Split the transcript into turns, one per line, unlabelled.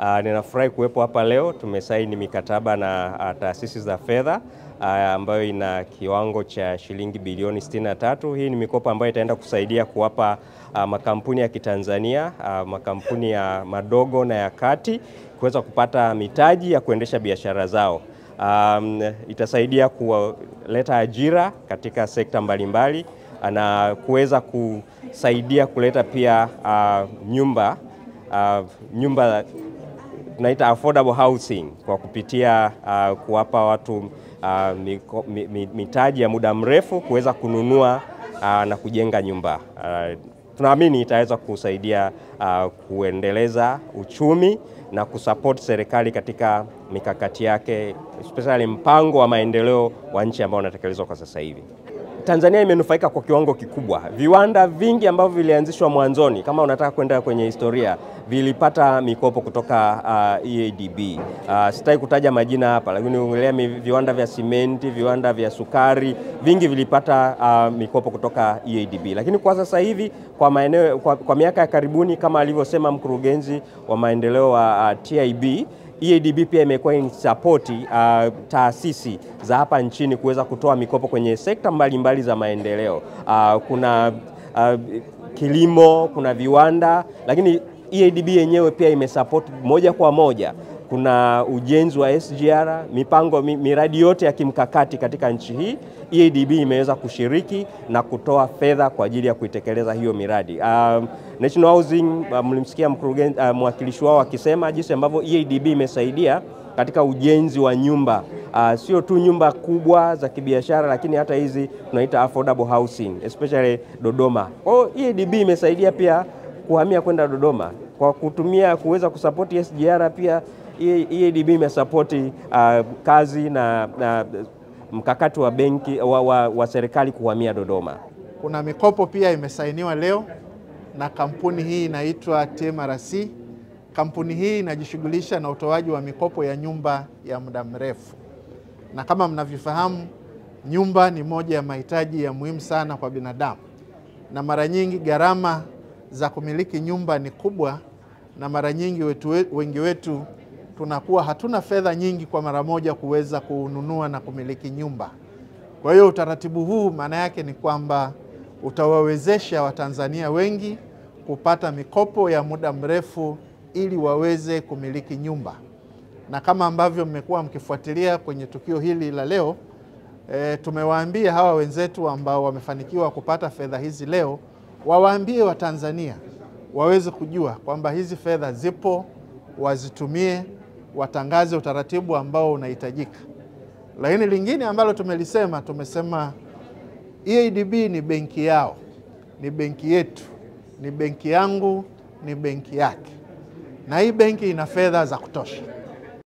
Ninafurahi kuwepo hapa leo. Tumesaini mikataba na taasisi za fedha ambayo ina kiwango cha shilingi bilioni 63. Hii ni mikopo ambayo itaenda kusaidia kuwapa makampuni ya Kitanzania, makampuni ya madogo na ya kati kuweza kupata mitaji ya kuendesha biashara zao. Itasaidia kuleta ajira katika sekta mbalimbali na kuweza kusaidia kuleta pia nyumba tunaita affordable housing kwa kupitia kuwapa watu mitaji ya muda mrefu kuweza kununua na kujenga nyumba. Tunaamini itaweza kusaidia kuendeleza uchumi na kusupport serikali katika mikakati yake, especially mpango wa maendeleo wa nchi ambao unatekelezwa kwa sasa hivi. Tanzania imenufaika kwa kiwango kikubwa. Viwanda vingi ambavyo vilianzishwa mwanzoni, kama unataka kwenda kwenye historia, vilipata mikopo kutoka EADB. Sitaki kutaja majina hapa, lakini unaongelea viwanda vya simenti, viwanda vya sukari, vingi vilipata mikopo kutoka EADB. Lakini kwa sasa hivi kwa miaka ya karibuni, kama alivyosema mkurugenzi wa maendeleo wa TIB, EADB pia imekuwa inasapoti taasisi za hapa nchini kuweza kutoa mikopo kwenye sekta mbalimbali za maendeleo. Kuna kilimo, kuna viwanda, lakini EADB yenyewe pia imesapoti moja kwa moja. Kuna ujenzi wa SGR, miradi yote ya kimkakati katika nchi hii. EADB imeweza kushiriki na kutoa fedha kwa ajili ya kuitekeleza hiyo miradi. National Housing, mlimsikia mwakilishi wao akisema jinsi ambavyo EADB imesaidia katika ujenzi wa nyumba. Sio tu nyumba kubwa za kibiashara, lakini hata hizi tunaita affordable housing, especially Dodoma. EADB imesaidia pia kuhamia kwenda Dodoma kwa kuweza kusapoti SGR. Pia EADB imesapoti kazi na mkakati wa benki wa serikali kuhamia Dodoma.
Kuna mikopo pia imesainiwa leo na kampuni hii inaitwa TMRC. Kampuni hii inajishughulisha na utoaji wa mikopo ya nyumba ya muda mrefu. Na kama mnavyofahamu, nyumba ni moja ya mahitaji ya muhimu sana kwa binadamu. Na mara nyingi gharama za kumiliki nyumba ni kubwa, na mara nyingi wengi wetu tunakuwa hatuna fedha nyingi kwa mara moja kuweza kununua na kumiliki nyumba. Kwa hiyo utaratibu huu maana yake ni kwamba utawawezesha Watanzania wengi kupata mikopo ya muda mrefu ili waweze kumiliki nyumba. Na kama ambavyo mmekuwa mkifuatilia kwenye tukio hili la leo, tumewaambia hawa wenzetu ambao wamefanikiwa kupata fedha hizi leo, wawaambie Watanzania waweze kujua kwamba hizi fedha zipo, wazitumie, watangaze utaratibu ambao unahitajika. Lakini lingine ambalo tumesema EADB ni benki yao, ni benki yetu, ni benki yangu, ni benki yake. Na hii benki ina fedha za kutosha.